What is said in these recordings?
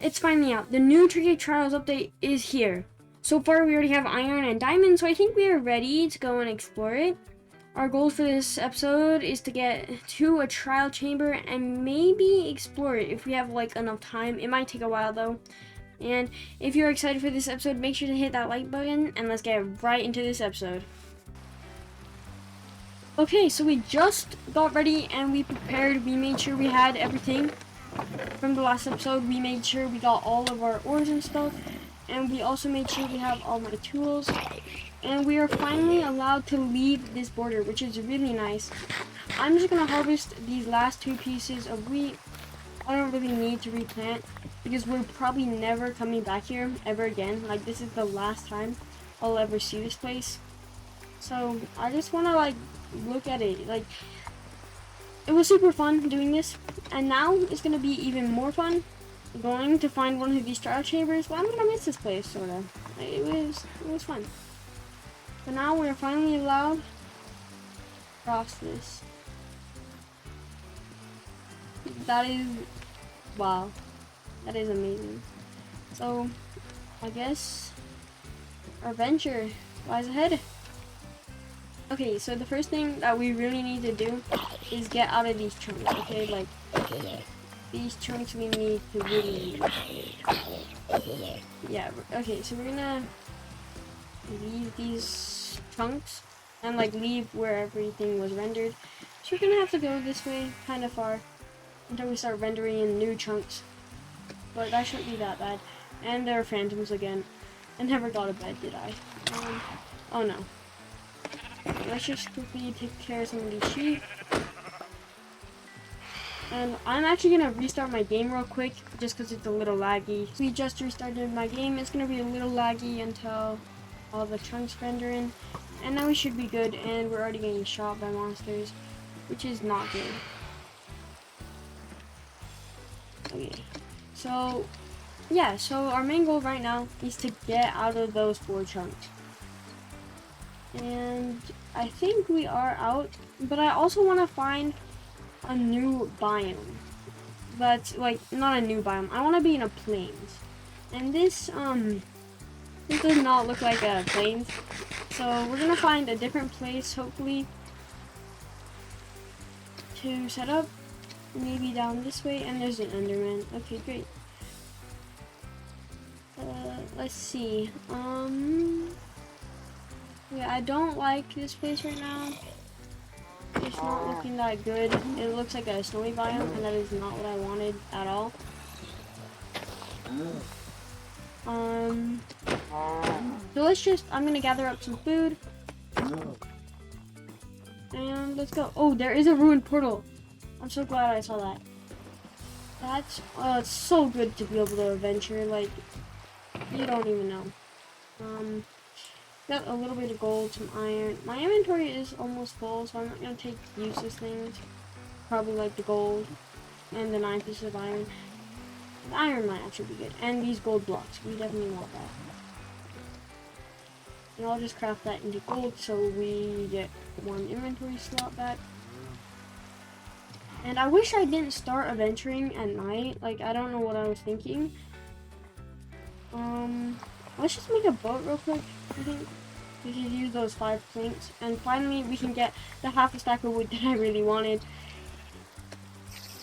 it's finally out. The new Tricky Trials update is here. So far, we already have iron and diamond, so I think we are ready to go and explore it. Our goal for this episode is to get to a trial chamber and maybe explore it if we have like enough time. It might take a while though. And if you're excited for this episode, make sure to hit that like button and let's get right into this episode. Okay, so we just got ready and we prepared. We made sure we had everything from the last episode. We made sure we got all of our ores and stuff. And we also made sure we have all my tools. And we are finally allowed to leave this border, which is really nice. I'm just going to harvest these last 2 pieces of wheat. I don't really need to replant because we're probably never coming back here ever again. Like, this is the last time I'll ever see this place. So I just want to like look at it. Like, it was super fun doing this, and now it's going to be even more fun going to find one of these trial chambers. But I'm gonna miss this place, sort of. It was fun. But now we're finally allowed to cross this. That is, wow, that is amazing. So I guess our adventure lies ahead. Okay, so the first thing that we really need to do is get out of these chunks. Okay, like these chunks we need to really, yeah, okay, so we're gonna leave these chunks and like leave where everything was rendered. So we're gonna have to go this way kind of far until we start rendering in new chunks, but that shouldn't be that bad. And there are phantoms again. I never got a bed, did I? Oh no. Let's just quickly take care of some of these sheep. And I'm actually going to restart my game real quick, just because it's a little laggy. We just restarted my game. It's going to be a little laggy until all the chunks render in. And now we should be good, and we're already getting shot by monsters, which is not good. Okay, so, yeah, so our main goal right now is to get out of those 4 chunks. And I think we are out, but I also want to find a new biome. That's like not a new biome. I want to be in a plains, and this does not look like a plains. So we're gonna find a different place, hopefully, to set up. Maybe down this way, and there's an Enderman. Okay, great. Let's see. Yeah, I don't like this place right now. It's not looking that good. It looks like a snowy biome, and that is not what I wanted at all. So let's just, I'm gonna gather up some food. And let's go. Oh, there is a ruined portal. I'm so glad I saw that. That's, it's so good to be able to adventure, like, you don't even know. Got a little bit of gold, some iron. My inventory is almost full, so I'm not going to take useless things. Probably like the gold and the 9 pieces of iron. The iron might actually be good. And these gold blocks. We definitely want that. And I'll just craft that into gold so we get 1 inventory slot back. And I wish I didn't start adventuring at night. Like, I don't know what I was thinking. Let's just make a boat real quick. I think we should use those 5 planks, and finally we can get the half a stack of wood that I really wanted,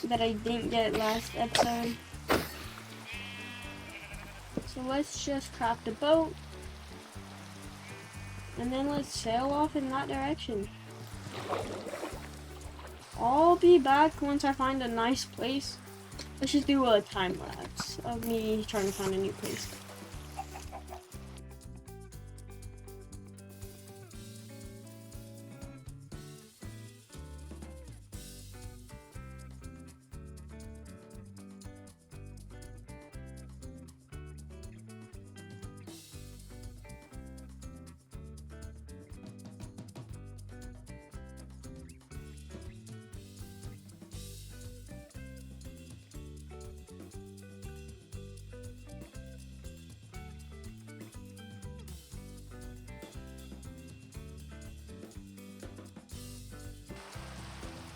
that I didn't get last episode. So let's just craft a boat, and then let's sail off in that direction. I'll be back once I find a nice place. Let's just do a time lapse of me trying to find a new place.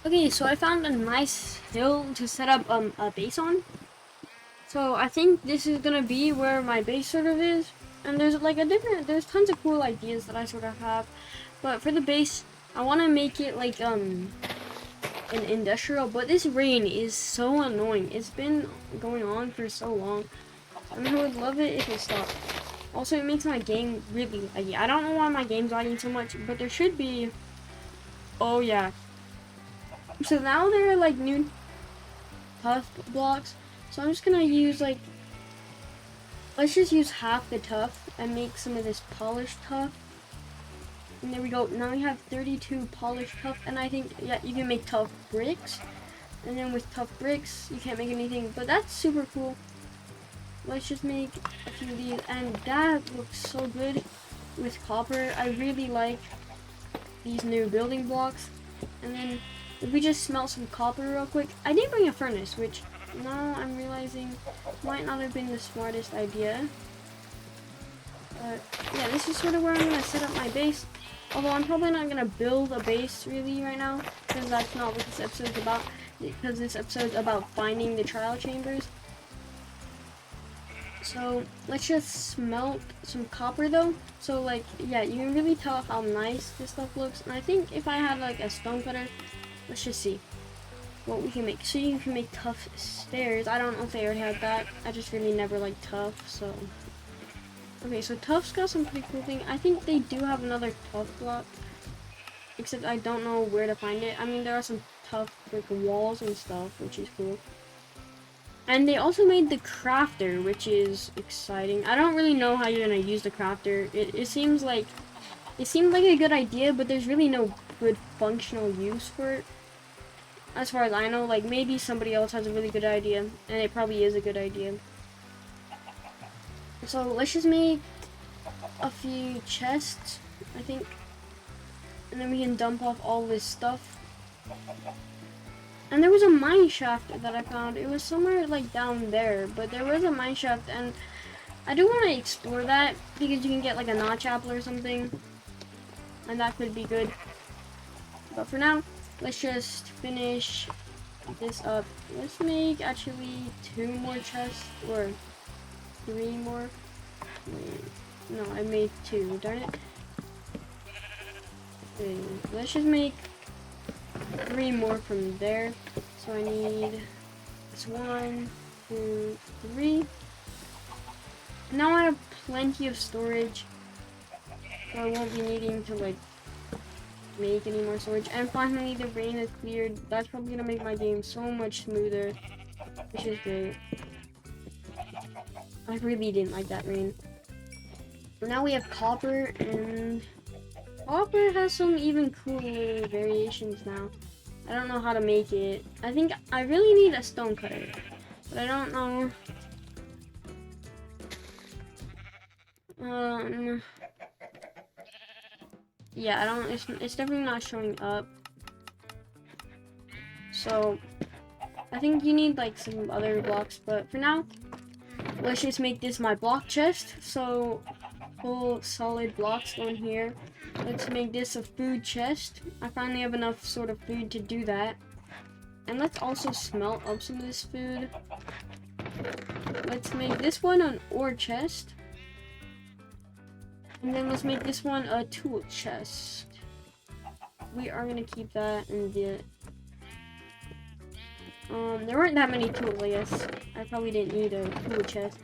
Okay, so I found a nice hill to set up a base on. So I think this is gonna be where my base sort of is. And there's like there's tons of cool ideas that I sort of have. But for the base, I want to make it like an industrial. But this rain is so annoying. It's been going on for so long. I mean, I would love it if it stopped. Also, it makes my game really laggy. I don't know why my game's lagging so much, but there should be. Oh yeah. So now there are like new tough blocks. So I'm just gonna use like. Let's just use half the tough and make some of this polished tough. And there we go. Now we have 32 polished tough, and I think yeah, you can make tough bricks. And then with tough bricks, you can't make anything, but that's super cool. Let's just make a few of these, and that looks so good with copper. I really like these new building blocks. And then if we just smelt some copper real quick. I didn't bring a furnace, which now I'm realizing might not have been the smartest idea. But yeah, this is sort of where I'm gonna set up my base. Although I'm probably not gonna build a base really right now, because that's not what this episode's about. Because this episode's about finding the trial chambers. So let's just smelt some copper though. So like yeah, you can really tell how nice this stuff looks. And I think if I had like a stone cutter, let's just see what we can make. So you can make tough stairs. I don't know if they already had that. I just really never liked tough, so. Okay, so tough's got some pretty cool thing. I think they do have another tough block, except I don't know where to find it. I mean, there are some tough like walls and stuff, which is cool. And they also made the crafter, which is exciting. I don't really know how you're gonna use the crafter. It seems like a good idea, but there's really no good functional use for it. As far as I know, like maybe somebody else has a really good idea, and it probably is a good idea. So let's just make a few chests, I think, and then we can dump off all this stuff. And there was a mine shaft that I found. It was somewhere like down there, but there was a mine shaft, and I do want to explore that because you can get like a notch apple or something, and that could be good. But for now, let's just finish this up. Let's make actually 2 more chests, or 3 more. Wait, no, I made 2, darn it. Okay, let's just make 3 more from there. So I need this 1, 2, 3. Now I have plenty of storage, so I won't be needing to like make any more storage. And finally the rain is cleared. That's probably gonna make my game so much smoother, which is great. I really didn't like that rain. Now we have copper, and copper has some even cooler variations now. I don't know how to make it. I think I really need a stone cutter, but I don't know. Yeah, I don't. It's definitely not showing up. So I think you need like some other blocks, but for now, let's just make this my block chest. So full solid blocks go in here. Let's make this a food chest. I finally have enough sort of food to do that. And let's also smelt up some of this food. Let's make this one an ore chest. And then let's make this one a tool chest. We are gonna keep that and get. There weren't that many tools, I guess. I probably didn't need a tool chest.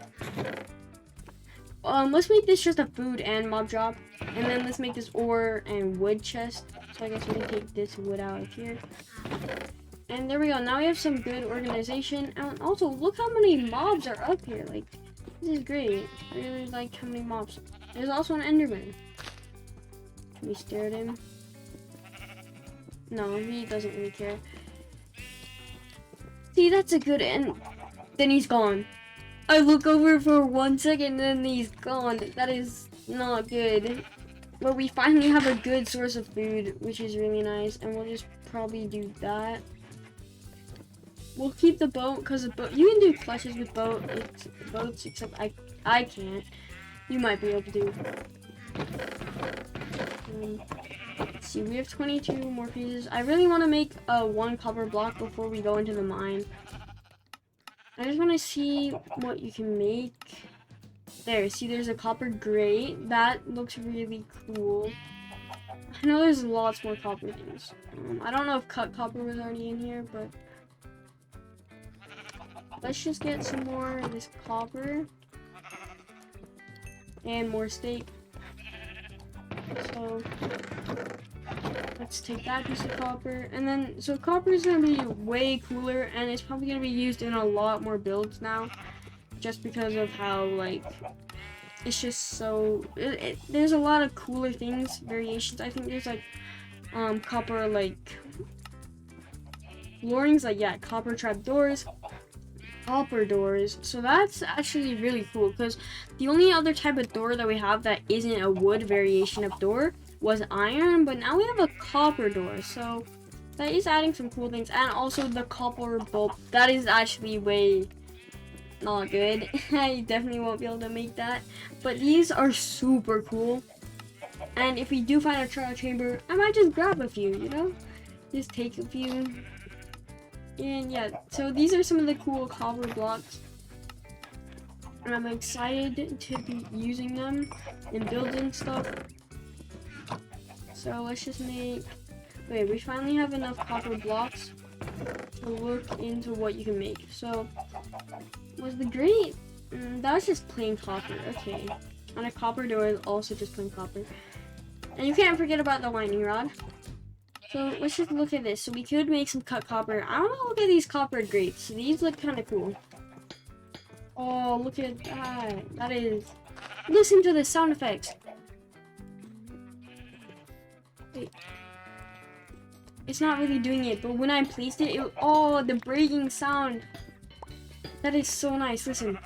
Let's make this just a food and mob drop. And then let's make this ore and wood chest. So I guess we can take this wood out of here. And there we go. Now we have some good organization. And also, look how many mobs are up here. Like, this is great. I really like how many mobs. There's also an Enderman. Can we stare at him? No, he doesn't really care. See, that's a good end. Then he's gone. I look over for 1 second and then he's gone. That is not good. But we finally have a good source of food, which is really nice. And we'll just probably do that. We'll keep the boat, because the boat, you can do clutches with boats, except I can't. You might be able to do. Let's see, we have 22 more pieces. I really want to make 1 copper block before we go into the mine. I just want to see what you can make. There, see there's a copper grate. That looks really cool. I know there's lots more copper things. I don't know if cut copper was already in here, but let's just get some more of this copper. And more steak. So let's take that piece of copper. And then, so copper is going to be way cooler, and it's probably going to be used in a lot more builds now. Just because of how, like, it's just so, there's a lot of cooler things, variations. I think there's, like, copper, like, floorings, like, yeah, copper trapdoors, copper doors. So that's actually really cool, because the only other type of door that we have that isn't a wood variation of door was iron, but now we have a copper door. So that is adding some cool things. And also the copper bulb, that is actually way not good. I definitely won't be able to make that, but these are super cool. And if we do find a trial chamber, I might just grab a few, you know, just take a few. And yeah, so these are some of the cool copper blocks, and I'm excited to be using them in building stuff. So let's just make, wait, we finally have enough copper blocks to look into what you can make. So was the grate, that was just plain copper. Okay, and a copper door is also just plain copper. And you can't forget about the lightning rod. So let's just look at this. So we could make some cut copper. I want to look at these copper grates. These look kind of cool. Oh, look at that. That is, listen to the sound effects. Wait. It's not really doing it, but when I placed it, oh, the breaking sound. That is so nice. Listen.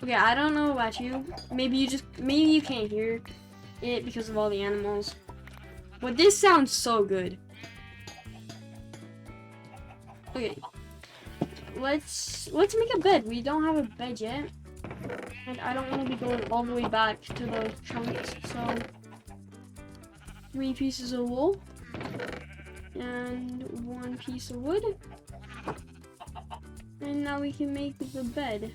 Okay, I don't know about you. Maybe you can't hear it because of all the animals. But this sounds so good. Okay. Let's make a bed. We don't have a bed yet. And I don't want to be going all the way back to those chunks. So 3 pieces of wool and 1 piece of wood. And now we can make the bed.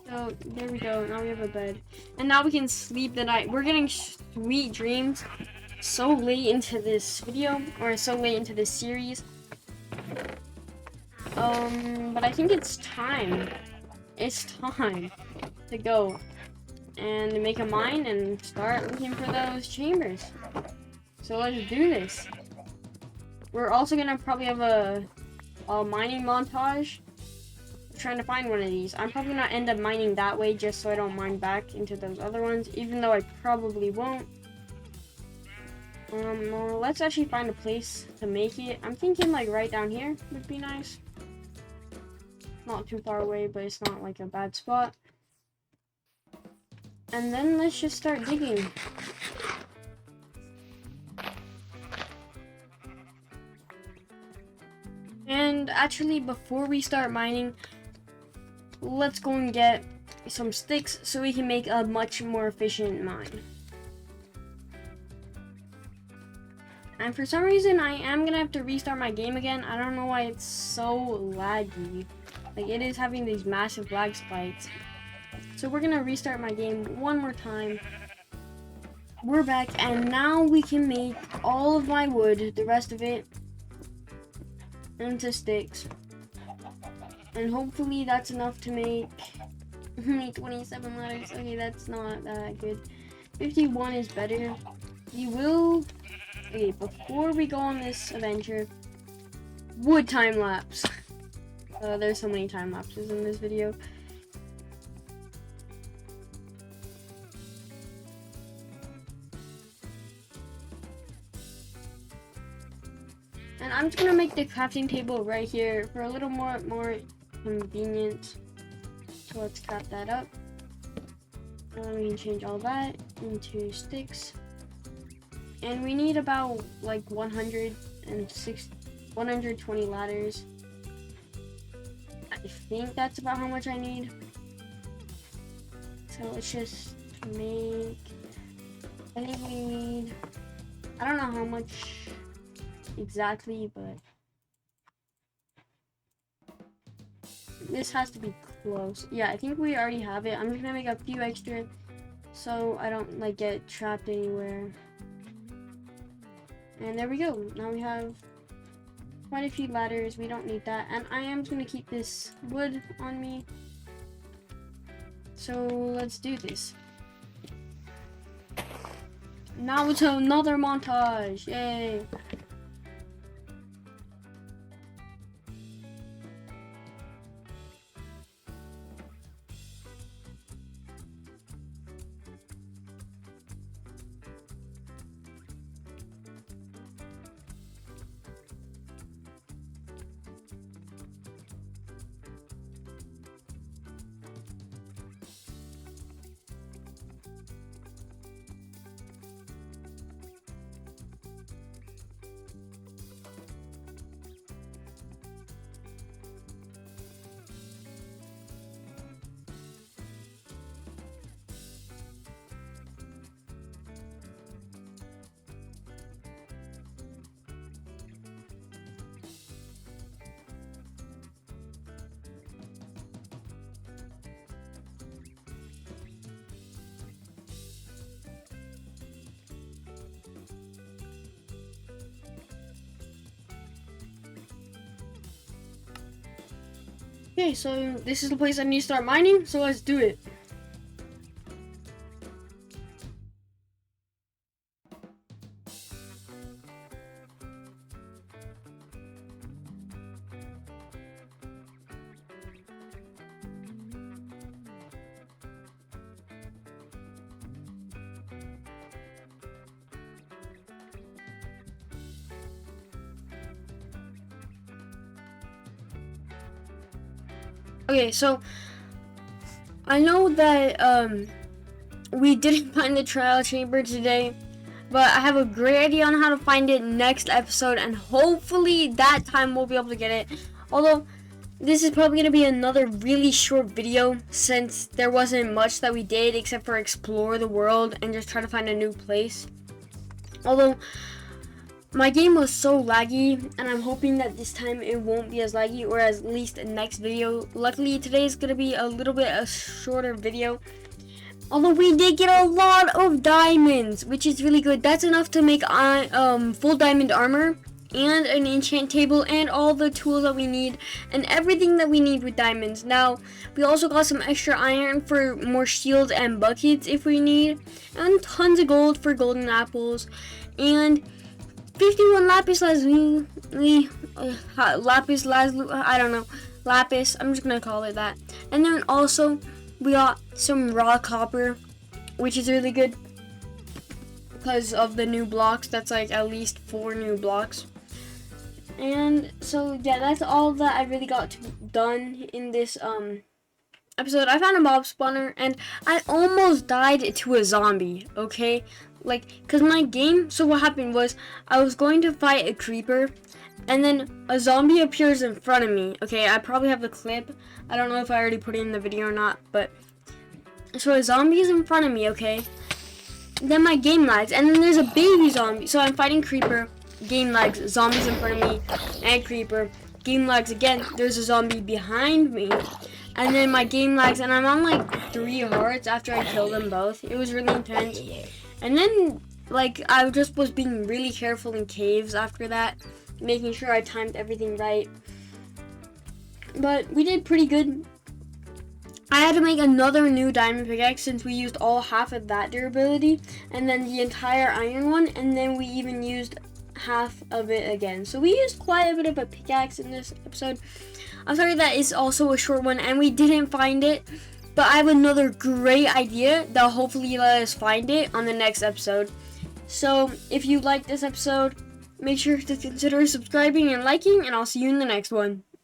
So there we go. Now we have a bed. And now we can sleep the night. We're getting sweet dreams so late into this video, or so late into this series. But I think it's time. It's time to go and make a mine and start looking for those chambers. So let's do this. We're also gonna probably have a mining montage. Trying to find one of these. I'm probably gonna end up mining that way just so I don't mine back into those other ones, even though I probably won't. Well, let's actually find a place to make it. I'm thinking like right down here would be nice. Not too far away, but it's not like a bad spot. And then let's just start digging. And actually, before we start mining, let's go and get some sticks so we can make a much more efficient mine. And for some reason, I am gonna have to restart my game again. I don't know why it's so laggy. Like, it is having these massive lag spikes. So we're gonna restart my game one more time. We're back, and now we can make all of my wood, the rest of it, into sticks. And hopefully that's enough to make 27 ladders. Okay, that's not that good. 51 is better. We will... Okay, before we go on this adventure, wood time lapse. There's so many time lapses in this video. And I'm just gonna make the crafting table right here for a little more convenient. So let's craft that up. And we can change all that into sticks. And we need about like 120 ladders. I think that's about how much I need. So let's just make, I think we need, I don't know how much exactly, but this has to be close. Yeah, I think we already have it. I'm just gonna make a few extra so I don't like get trapped anywhere. And there we go. Now we have quite a few ladders. We don't need that. And I am gonna keep this wood on me. So let's do this. Now it's another montage. Yay. Okay, so this is the place I need to start mining, so let's do it. Okay, so I know that we didn't find the trial chamber today, but I have a great idea on how to find it next episode, and hopefully that time we'll be able to get it. Although this is probably going to be another really short video since there wasn't much that we did except for explore the world and just try to find a new place. Although my game was so laggy, and I'm hoping that this time it won't be as laggy, or at least the next video. Luckily, today is going to be a little bit a shorter video. Although we did get a lot of diamonds, which is really good. That's enough to make full diamond armor, and an enchant table, and all the tools that we need, and everything that we need with diamonds. Now, we also got some extra iron for more shields and buckets if we need, and tons of gold for golden apples, and 51 lapis lazuli, lapis lazuli, I don't know, lapis, I'm just gonna call it that. And then also, we got some raw copper, which is really good because of the new blocks. That's like at least 4 new blocks. And so yeah, that's all that I really got done in this episode. I found a mob spawner, and I almost died to a zombie, okay? Like, because my game, so what happened was, I was going to fight a creeper, and then a zombie appears in front of me, okay? I probably have the clip. I don't know if I already put it in the video or not, but, so a zombie is in front of me, okay? Then my game lags, and then there's a baby zombie. So I'm fighting creeper, game lags, zombies in front of me, and creeper. Game lags again, there's a zombie behind me. And then my game lags, and I'm on like 3 hearts after I killed them both. It was really intense. And then, like, I just was being really careful in caves after that, making sure I timed everything right. But we did pretty good. I had to make another new diamond pickaxe since we used all half of that durability, and then the entire iron one, and then we even used half of it again. So we used quite a bit of a pickaxe in this episode. I'm sorry that it's also a short one and we didn't find it, but I have another great idea that'll hopefully let us find it on the next episode. So if you like this episode, make sure to consider subscribing and liking, and I'll see you in the next one.